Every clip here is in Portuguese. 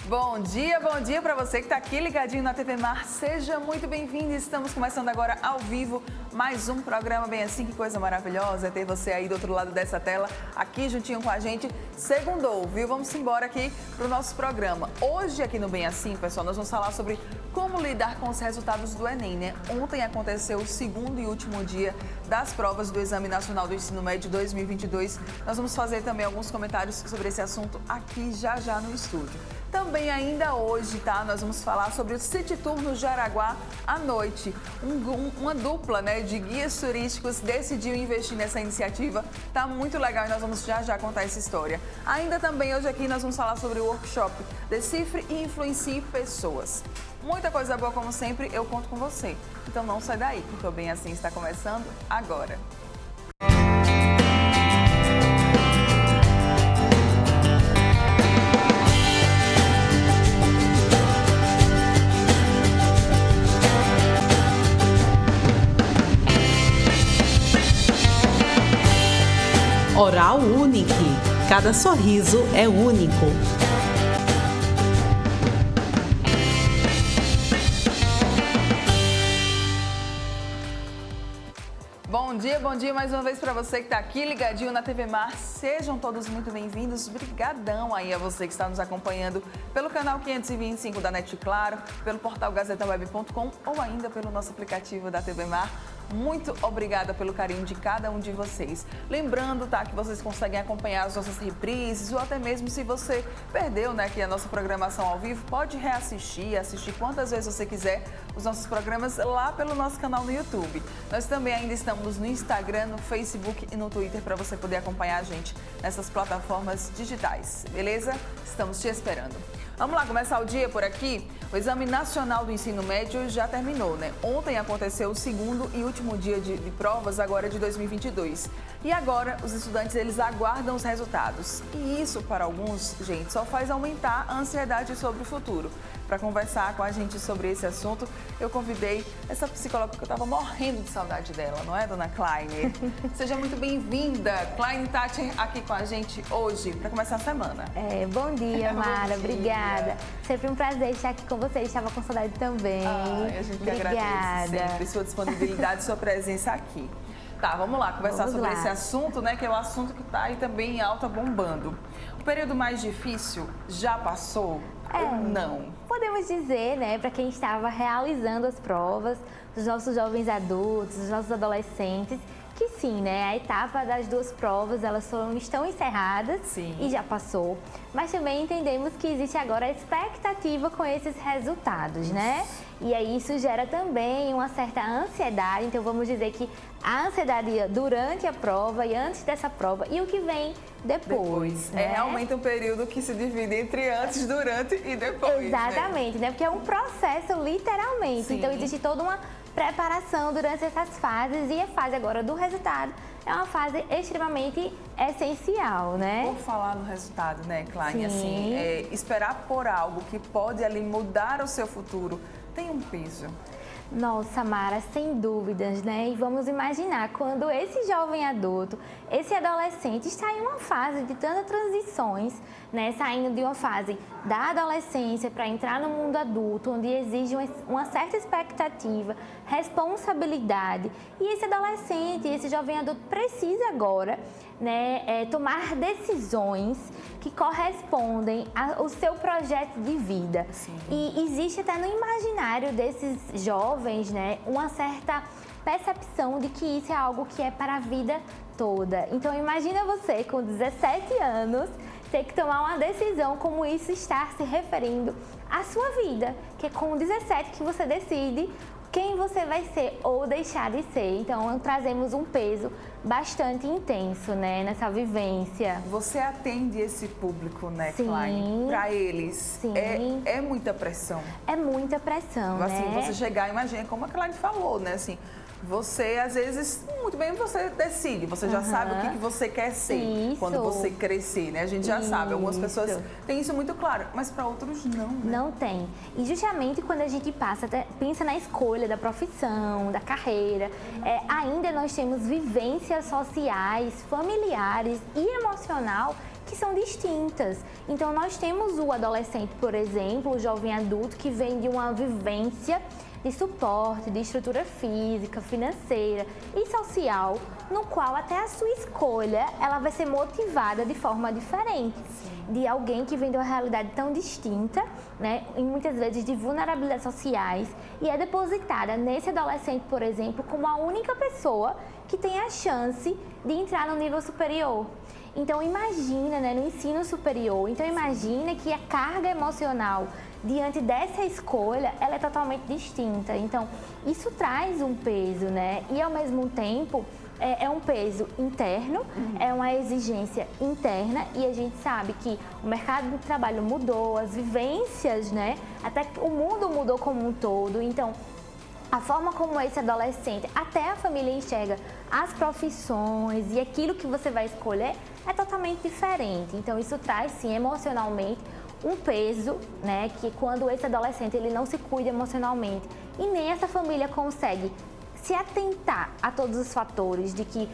Bom dia para você que está aqui ligadinho na TV Mar. Seja muito bem-vindo. Estamos começando agora ao vivo mais um programa Bem Assim. Que coisa maravilhosa é ter você aí do outro lado dessa tela, aqui juntinho com a gente. Segundou, viu? Vamos embora aqui para o nosso programa. Hoje aqui no Bem Assim, pessoal, nós vamos falar sobre como lidar com os resultados do Enem, né? Ontem aconteceu o segundo e último dia das provas do Exame Nacional do Ensino Médio 2022. Nós vamos fazer também alguns comentários sobre esse assunto aqui já no estúdio. Também ainda hoje, tá? Nós vamos falar sobre o City Tour no Jaraguá à noite. Uma dupla, né, de guias turísticos decidiu investir nessa iniciativa. Tá muito legal e nós vamos já contar essa história. Ainda também hoje aqui nós vamos falar sobre o workshop Decifre e Influencie Pessoas. Muita coisa boa, como sempre, eu conto com você. Então não sai daí, porque o Bem Assim está começando agora. Oral Unique. Cada sorriso é único. Bom dia mais uma vez para você que está aqui ligadinho na TV Mar. Sejam todos muito bem-vindos. Brigadão aí a você que está nos acompanhando pelo canal 525 da NET Claro, pelo portal gazetaweb.com ou ainda pelo nosso aplicativo da TV Mar. Muito obrigada pelo carinho de cada um de vocês. Lembrando, tá, que vocês conseguem acompanhar as nossas reprises ou até mesmo se você perdeu, né, aqui a nossa programação ao vivo, pode reassistir, assistir quantas vezes você quiser os nossos programas lá pelo nosso canal no YouTube. Nós também ainda estamos no Instagram, no Facebook e no Twitter para você poder acompanhar a gente nessas plataformas digitais, beleza? Estamos te esperando. Vamos lá começar o dia por aqui? O Exame Nacional do Ensino Médio já terminou, né? Ontem aconteceu o segundo e último dia de provas agora de 2022. E agora os estudantes eles aguardam os resultados. E isso para alguns, gente, só faz aumentar a ansiedade sobre o futuro. Para conversar com a gente sobre esse assunto, eu convidei essa psicóloga que eu estava morrendo de saudade dela, não é, dona Kleiner? Seja muito bem-vinda. Kleiner está aqui com a gente hoje para começar a semana. Bom dia, Mara. Bom dia. Obrigada. Sempre um prazer estar aqui com vocês. Estava com saudade também. A gente que agradece sempre sua disponibilidade e sua presença aqui. Tá, vamos lá conversar sobre esse assunto, né? Que é o assunto que está aí também em alta, bombando. O período mais difícil já passou ou não? Podemos dizer, né, para quem estava realizando as provas, os nossos jovens adultos, os nossos adolescentes, que sim, né, a etapa das duas provas, elas estão encerradas. Sim. E já passou. Mas também entendemos que existe agora a expectativa com esses resultados, né? E aí isso gera também uma certa ansiedade, então vamos dizer que a ansiedade durante a prova e antes dessa prova e o que vem depois. Né? É realmente um período que se divide entre antes, durante e depois. Exatamente, né? Porque é um processo literalmente, Sim. Então existe toda uma preparação durante essas fases e a fase agora do resultado é uma fase extremamente essencial, né? Por falar no resultado, né, Klein? Sim. Assim, esperar por algo que pode ali mudar o seu futuro tem um peso. Nossa, Mara, sem dúvidas, né? E vamos imaginar quando esse jovem adulto, esse adolescente está em uma fase de tantas transições, né? Saindo de uma fase da adolescência para entrar no mundo adulto, onde exige uma certa expectativa, responsabilidade. E esse adolescente, esse jovem adulto precisa agora, né, tomar decisões que correspondem ao seu projeto de vida. Sim. E existe até no imaginário desses jovens, né, uma certa percepção de que isso é algo que é para a vida toda. Então imagina você com 17 anos ter que tomar uma decisão como isso está se referindo à sua vida, que é com 17 que você decide quem você vai ser ou deixar de ser. Então, trazemos um peso bastante intenso, né, nessa vivência. Você atende esse público, né, Klein? Sim. Para eles, Sim. é muita pressão. É muita pressão, Assim, né? você chegar, imagina, como a Klein falou, né, assim, você, às vezes, muito bem, você decide, você já sabe o que você quer ser Isso. quando você crescer, né? A gente já sabe, algumas pessoas têm isso muito claro, mas para outros não, né? Não tem. E justamente quando a gente pensa na escolha da profissão, da carreira, ainda nós temos vivências sociais, familiares e emocional que são distintas. Então, nós temos o adolescente, por exemplo, o jovem adulto, que vem de uma vivência de suporte, de estrutura física, financeira e social, no qual até a sua escolha ela vai ser motivada de forma diferente. De alguém que vem de uma realidade tão distinta, né, e muitas vezes de vulnerabilidades sociais, e é depositada nesse adolescente, por exemplo, como a única pessoa que tem a chance de entrar no nível superior. Então imagina, né, no ensino superior, então imagina que a carga emocional diante dessa escolha, ela é totalmente distinta. Então isso traz um peso, né, e ao mesmo tempo é um peso interno, é uma exigência interna, e a gente sabe que o mercado do trabalho mudou, as vivências, né, até o mundo mudou como um todo. Então a forma como esse adolescente, até a família enxerga as profissões e aquilo que você vai escolher é totalmente diferente. Então isso traz sim emocionalmente um peso, né, que quando esse adolescente ele não se cuida emocionalmente e nem essa família consegue se atentar a todos os fatores de que,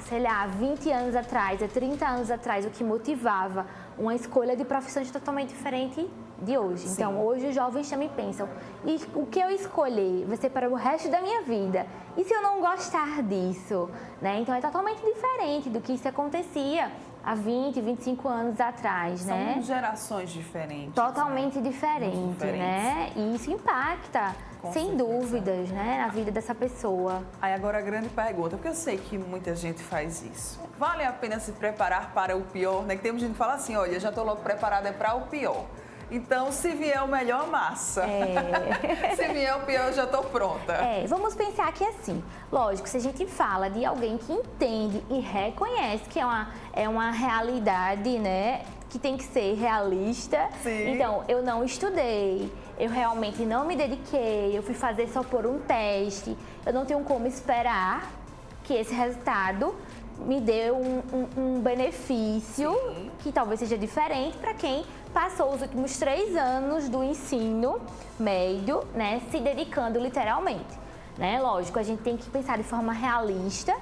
sei lá, 20 anos atrás, 30 anos atrás, o que motivava uma escolha de profissões totalmente diferente de hoje. Sim. Então, hoje os jovens também pensam, e o que eu escolher vai ser para o resto da minha vida? E se eu não gostar disso? Né? Então, é totalmente diferente do que isso acontecia há 20, 25 anos atrás, né? São gerações diferentes. Totalmente diferente, né? E isso impacta, sem dúvidas, né, na vida dessa pessoa. Aí agora a grande pergunta, porque eu sei que muita gente faz isso. Vale a pena se preparar para o pior, né? Que tem gente que fala assim, olha, já estou logo preparada para o pior. Então, se vier o melhor, massa. Se vier o pior, eu já estou pronta. Vamos pensar que assim, lógico, se a gente fala de alguém que entende e reconhece que é uma realidade, né, que tem que ser realista. Sim. Então, eu não estudei, eu realmente não me dediquei, eu fui fazer só por um teste, eu não tenho como esperar que esse resultado me dê um benefício. Sim. Que talvez seja diferente para quem passou os últimos 3 anos do ensino médio, né, se dedicando literalmente, né? Lógico, a gente tem que pensar de forma realista,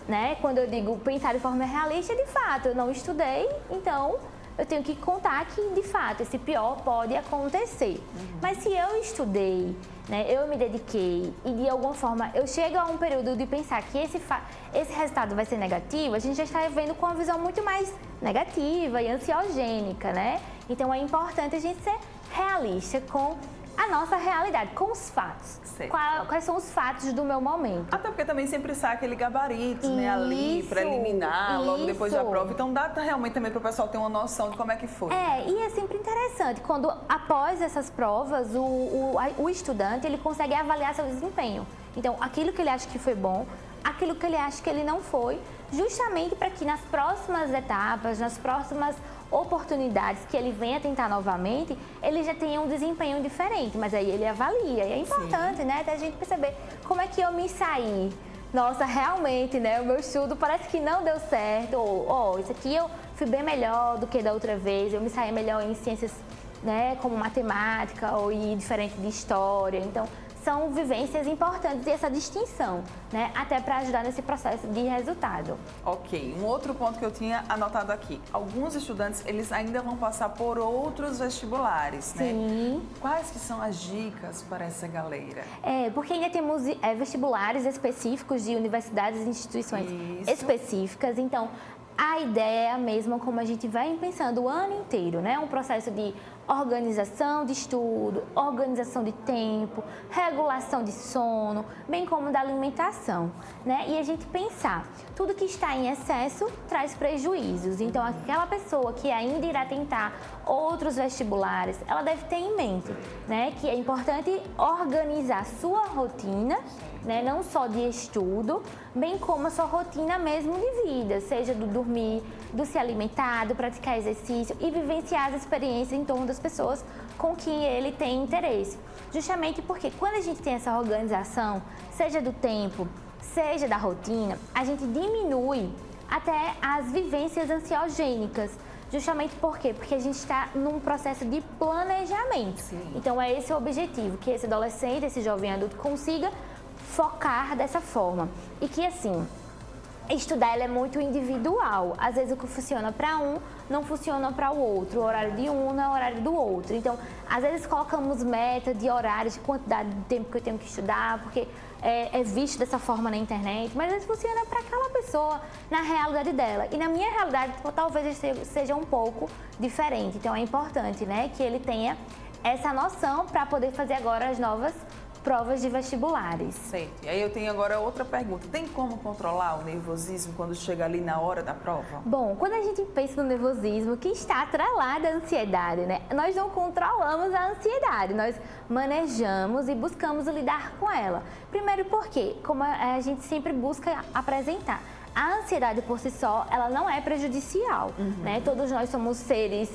né? Quando eu digo pensar de forma realista, de fato, eu não estudei, então eu tenho que contar que, de fato, esse pior pode acontecer. Mas se eu estudei, né, eu me dediquei e, de alguma forma, eu chego a um período de pensar que esse resultado vai ser negativo, a gente já está vendo com uma visão muito mais negativa e ansiogênica, né? Então, é importante a gente ser realista com a nossa realidade, com os fatos. Quais são os fatos do meu momento. Até porque também sempre sai aquele gabarito, né, ali, preliminar, logo depois da prova. Então dá realmente também para o pessoal ter uma noção de como é que foi. E é sempre interessante, quando após essas provas, o estudante, ele consegue avaliar seu desempenho. Então, aquilo que ele acha que foi bom, aquilo que ele acha que ele não foi, justamente para que nas próximas etapas, nas próximas oportunidades que ele venha tentar novamente, ele já tenha um desempenho diferente, mas aí ele avalia. E é importante, né, até a gente perceber como é que eu me saí. Nossa, realmente, né, o meu estudo parece que não deu certo, ou isso aqui eu fui bem melhor do que da outra vez, eu me saí melhor em ciências, né, como matemática ou diferente de história. Então, são vivências importantes e essa distinção, né, até para ajudar nesse processo de resultado. Ok, um outro ponto que eu tinha anotado aqui. Alguns estudantes, eles ainda vão passar por outros vestibulares, né? Sim. Quais que são as dicas para essa galera? Porque ainda temos vestibulares específicos de universidades e instituições específicas, então a ideia é a mesma como a gente vai pensando o ano inteiro, né? Um processo de organização de estudo, organização de tempo, regulação de sono, bem como da alimentação, né? E a gente pensar, tudo que está em excesso traz prejuízos. Então, aquela pessoa que ainda irá tentar outros vestibulares, ela deve ter em mente, né, que é importante organizar a sua rotina, né, não só de estudo, bem como a sua rotina mesmo de vida, seja do dormir, do se alimentar, do praticar exercício e vivenciar as experiências em torno das pessoas com quem ele tem interesse. Justamente porque quando a gente tem essa organização, seja do tempo, seja da rotina, a gente diminui até as vivências ansiogênicas. Justamente por quê? Porque a gente está num processo de planejamento. Sim. Então é esse o objetivo, que esse adolescente, esse jovem adulto consiga focar dessa forma. E que assim, estudar ela é muito individual. Às vezes o que funciona para um não funciona para o outro. O horário de um não é o horário do outro. Então, às vezes colocamos meta de horários, de quantidade de tempo que eu tenho que estudar, porque é visto dessa forma na internet, mas às vezes funciona para aquela pessoa, na realidade dela. E na minha realidade, talvez seja um pouco diferente. Então, é importante, né, que ele tenha essa noção para poder fazer agora as novas provas de vestibulares. Certo. E aí eu tenho agora outra pergunta. Tem como controlar o nervosismo quando chega ali na hora da prova? Bom, quando a gente pensa no nervosismo, que está atrelado à ansiedade, né? Nós não controlamos a ansiedade, nós manejamos e buscamos lidar com ela. Primeiro porque, como a gente sempre busca apresentar, a ansiedade por si só, ela não é prejudicial, né? Todos nós somos seres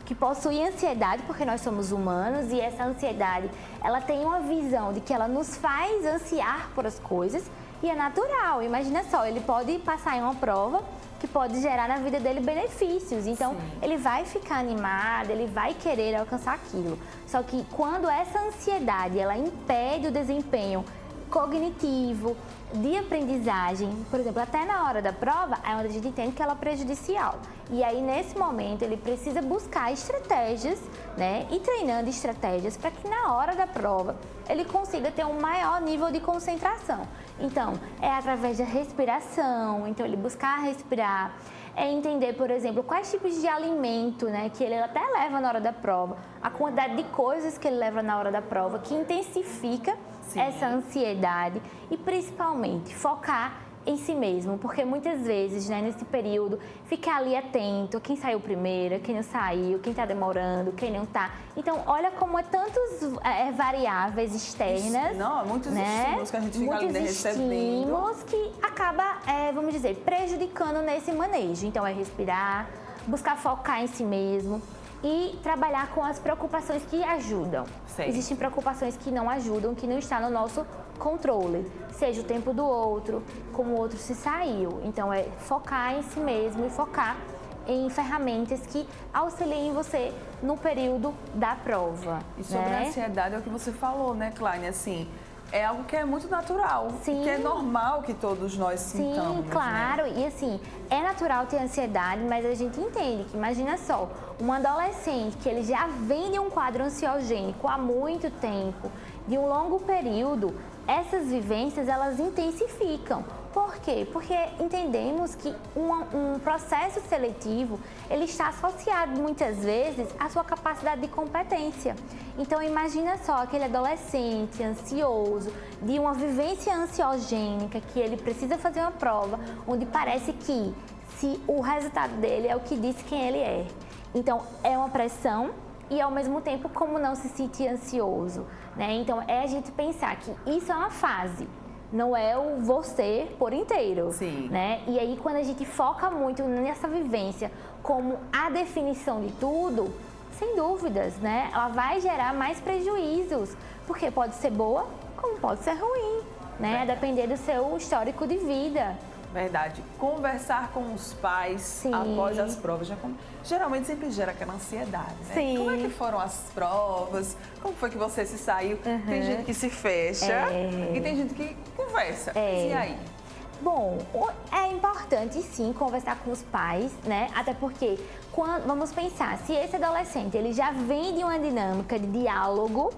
que possuem ansiedade, porque nós somos humanos, e essa ansiedade, ela tem uma visão de que ela nos faz ansiar por as coisas, e é natural. Imagina só, ele pode passar em uma prova que pode gerar na vida dele benefícios, então ele vai ficar animado, ele vai querer alcançar aquilo. Só que quando essa ansiedade, ela impede o desempenho cognitivo, de aprendizagem, por exemplo, até na hora da prova, é onde a gente entende que ela é prejudicial. E aí, nesse momento, ele precisa buscar estratégias, né? E treinando estratégias para que na hora da prova ele consiga ter um maior nível de concentração. Então, é através da respiração, então ele buscar respirar, é entender, por exemplo, quais tipos de alimento, né, que ele até leva na hora da prova, a quantidade de coisas que ele leva na hora da prova, que intensifica essa ansiedade e principalmente focar em si mesmo, porque muitas vezes, né, nesse período, ficar ali atento, quem saiu primeiro, quem não saiu, quem está demorando, quem não está. Então, olha como é tantos variáveis externas. Não, muitos estímulos que a gente fica ali recebendo. Estímulos que acaba, vamos dizer, prejudicando nesse manejo. Então, é respirar, buscar focar em si mesmo e trabalhar com as preocupações que ajudam. Sei. Existem preocupações que não ajudam, que não está no nosso controle, seja o tempo do outro, como o outro se saiu. Então, é focar em si mesmo e focar em ferramentas que auxiliem você no período da prova. E sobre a ansiedade, é o que você falou, né, Kleine? Assim, é algo que é muito natural, que é normal que todos nós sintamos. Sim, claro. Né? E assim, é natural ter ansiedade, mas a gente entende que, imagina só, um adolescente que ele já vem de um quadro ansiogênico há muito tempo, de um longo período, essas vivências, elas intensificam. Por quê? Porque entendemos que um processo seletivo, ele está associado muitas vezes à sua capacidade de competência. Então, imagina só aquele adolescente ansioso, de uma vivência ansiogênica, que ele precisa fazer uma prova, onde parece que se o resultado dele é o que diz quem ele é. Então, é uma pressão e, ao mesmo tempo, como não se sentir ansioso, né? Então, é a gente pensar que isso é uma fase. Não é o você por inteiro, né? E aí, quando a gente foca muito nessa vivência como a definição de tudo, sem dúvidas, né? Ela vai gerar mais prejuízos, porque pode ser boa, como pode ser ruim, né? A depender do seu histórico de vida. Verdade. Conversar com os pais após as provas geralmente sempre gera aquela ansiedade, né? Sim. Como é que foram as provas? Como foi que você se saiu? Tem gente que se fecha e tem gente que conversa. E aí? Bom, é importante sim conversar com os pais, né? Até porque, vamos pensar, se esse adolescente ele já vem de uma dinâmica de diálogo,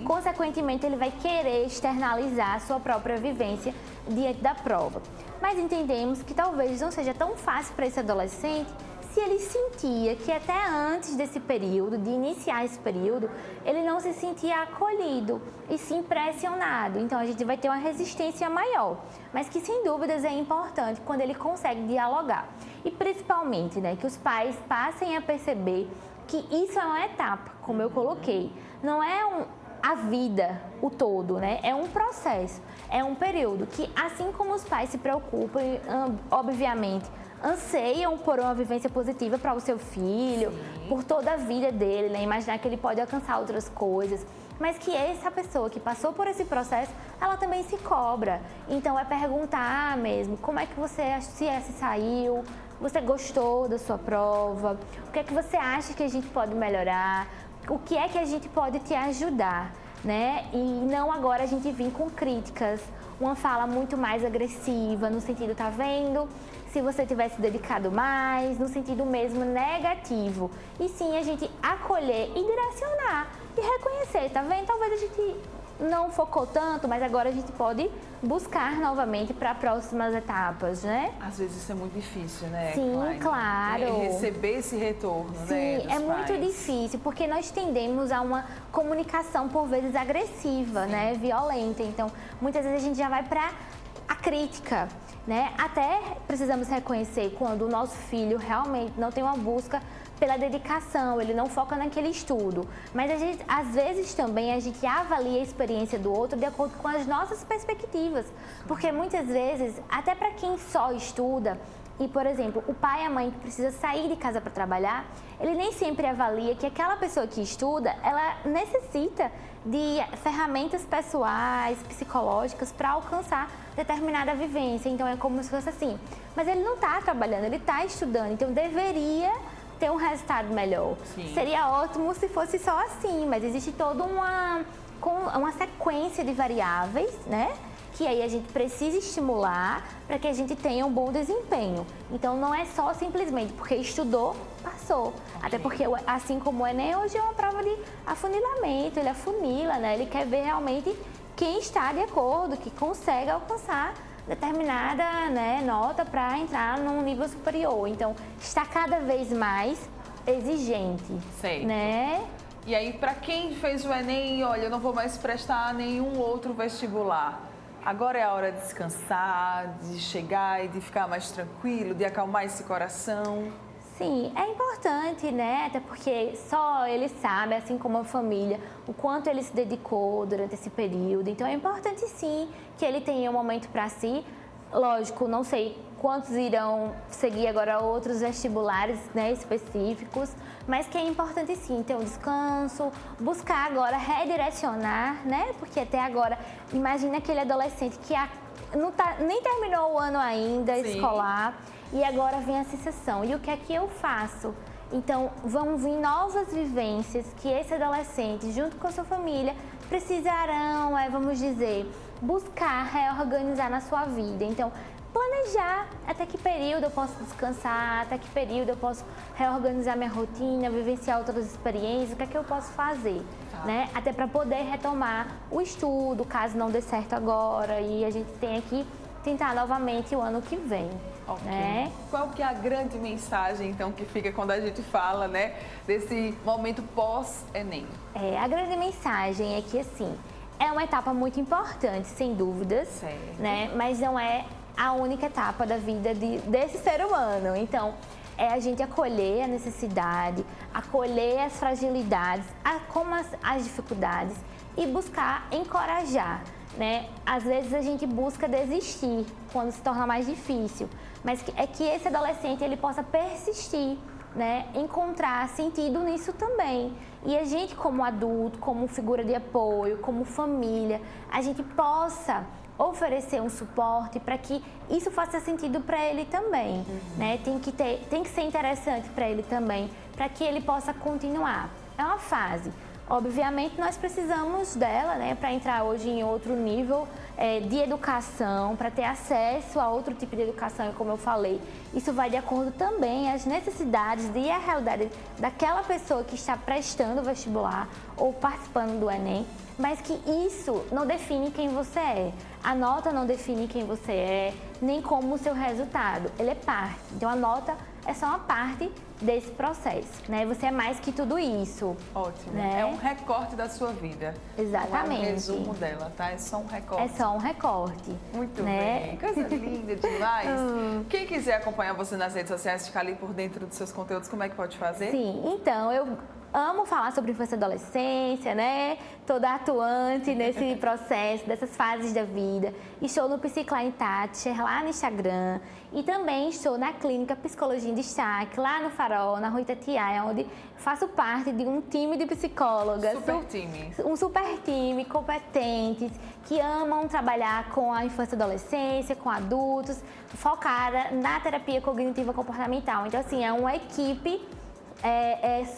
consequentemente ele vai querer externalizar a sua própria vivência diante da prova. Mas entendemos que talvez não seja tão fácil para esse adolescente se ele sentia que até antes desse período, de iniciar esse período, ele não se sentia acolhido e sim pressionado. Então, a gente vai ter uma resistência maior, mas que sem dúvidas é importante quando ele consegue dialogar. E principalmente, né, que os pais passem a perceber que isso é uma etapa, como eu coloquei. Não é a vida, o todo, né? É um processo, é um período que, assim como os pais se preocupam, obviamente, anseiam por uma vivência positiva para o seu filho, por toda a vida dele, né? Imaginar que ele pode alcançar outras coisas, mas que essa pessoa que passou por esse processo, ela também se cobra. Então, é perguntar mesmo, como é que você se saiu, você gostou da sua prova, o que é que você acha que a gente pode melhorar, o que é que a gente pode te ajudar, né? E não agora a gente vir com críticas uma fala muito mais agressiva, no sentido, tá vendo? Se você tivesse dedicado mais, no sentido mesmo negativo. E sim, a gente acolher e direcionar e reconhecer, tá vendo? Talvez a gente não focou tanto, mas agora a gente pode buscar novamente para próximas etapas, né? Às vezes isso é muito difícil, né? Sim, Klein? claro. Receber esse retorno, Sim, né? Dos é muito pais. difícil, porque nós tendemos a uma comunicação, por vezes, agressiva, né? Violenta. Então, muitas vezes a gente já vai para a crítica, né? Até precisamos reconhecer quando o nosso filho realmente não tem uma busca pela dedicação, ele não foca naquele estudo. Mas a gente, às vezes também a gente avalia a experiência do outro de acordo com as nossas perspectivas. Porque muitas vezes, até para quem só estuda, e, por exemplo, o pai e a mãe que precisa sair de casa para trabalhar, ele nem sempre avalia que aquela pessoa que estuda, ela necessita de ferramentas pessoais, psicológicas para alcançar determinada vivência. Então, é como se fosse assim. Mas ele não está trabalhando, ele está estudando, então deveria ter um resultado melhor. Sim. Seria ótimo se fosse só assim, mas existe toda uma sequência de variáveis, né? Que aí a gente precisa estimular para que a gente tenha um bom desempenho. Então, não é só simplesmente porque estudou, passou. Okay. Até porque, assim como o Enem, hoje é uma prova de afunilamento, ele afunila, né? Ele quer ver realmente quem está de acordo, que consegue alcançar determinada, né, nota para entrar num nível superior. Então, está cada vez mais exigente, certo, né? E aí, para quem fez o Enem, olha, eu não vou mais prestar nenhum outro vestibular. Agora é a hora de descansar, de chegar e de ficar mais tranquilo, de acalmar esse coração. Sim, é importante, né? Até porque só ele sabe, assim como a família, o quanto ele se dedicou durante esse período. Então, é importante, sim, que ele tenha um momento para si. Lógico, não sei quantos irão seguir agora outros vestibulares, né, específicos, mas que é importante, sim, ter um descanso, buscar agora redirecionar, né? Porque até agora, imagina aquele adolescente que nem terminou o ano ainda, sim, escolar, e agora vem a sensação, e o que é que eu faço? Então, vão vir novas vivências que esse adolescente, junto com a sua família, precisarão, vamos dizer, buscar reorganizar na sua vida. Então, planejar até que período eu posso descansar, até que período eu posso reorganizar minha rotina, vivenciar outras experiências, o que é que eu posso fazer, né? Até para poder retomar o estudo, caso não dê certo agora, e a gente tenha que tentar novamente o ano que vem. Okay. Né? Qual que é a grande mensagem, então, que fica quando a gente fala, né, desse momento pós-Enem? A grande mensagem é que, assim, é uma etapa muito importante, sem dúvidas, certo, né? Mas não é a única etapa da vida desse ser humano. Então, é a gente acolher a necessidade, acolher as fragilidades, como as dificuldades e buscar encorajar, né? Às vezes a gente busca desistir quando se torna mais difícil, mas é que esse adolescente ele possa persistir, né? Encontrar sentido nisso também. E a gente, como adulto, como figura de apoio, como família, a gente possa oferecer um suporte para que isso faça sentido para ele também, né? Tem que ser interessante para ele também, para que ele possa continuar. É uma fase. Obviamente, nós precisamos dela, né, para entrar hoje em outro nível de educação, para ter acesso a outro tipo de educação, e como eu falei, isso vai de acordo também às necessidades e à realidade daquela pessoa que está prestando o vestibular ou participando do Enem, mas que isso não define quem você é. A nota não define quem você é, nem como o seu resultado. Ele é parte. Então, a nota é só uma parte desse processo, né? Você é mais que tudo isso. Ótimo. Né? É um recorte da sua vida. Exatamente. Não é um resumo dela, tá? É só um recorte. É só um recorte. Muito né? bem. Coisa linda demais. Quem quiser acompanhar você nas redes sociais, ficar ali por dentro dos seus conteúdos, como é que pode fazer? Sim, então, eu amo falar sobre infância e adolescência, né? Toda atuante nesse processo, dessas fases da vida. Estou no Psicline Thatcher, lá no Instagram. E também estou na Clínica Psicologia em Destaque, lá no Farol, na Rua Itatiaia, onde faço parte de um time de psicólogas. Super time. Um super time, competentes, que amam trabalhar com a infância e adolescência, com adultos, focada na terapia cognitiva comportamental. Então, assim, é uma equipe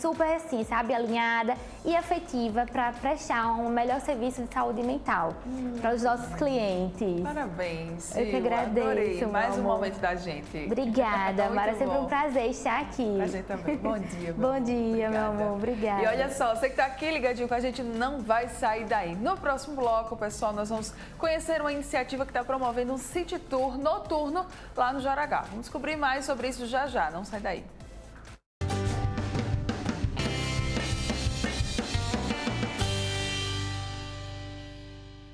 super assim, sabe, alinhada e afetiva para prestar um melhor serviço de saúde mental para os nossos clientes. Parabéns, Eu que agradeço, adorei. Mais um amor. momento da gente. Obrigada, Mara. É Muito sempre bom. um prazer estar aqui. A gente também. Bom dia, meu Bom amor. dia, meu Obrigada. amor. Obrigada. E olha só, você que está aqui ligadinho com a gente não vai sair daí. No próximo bloco, pessoal, nós vamos conhecer uma iniciativa que está promovendo um city tour noturno lá no Jaraguá. Vamos descobrir mais sobre isso já já. Não sai daí.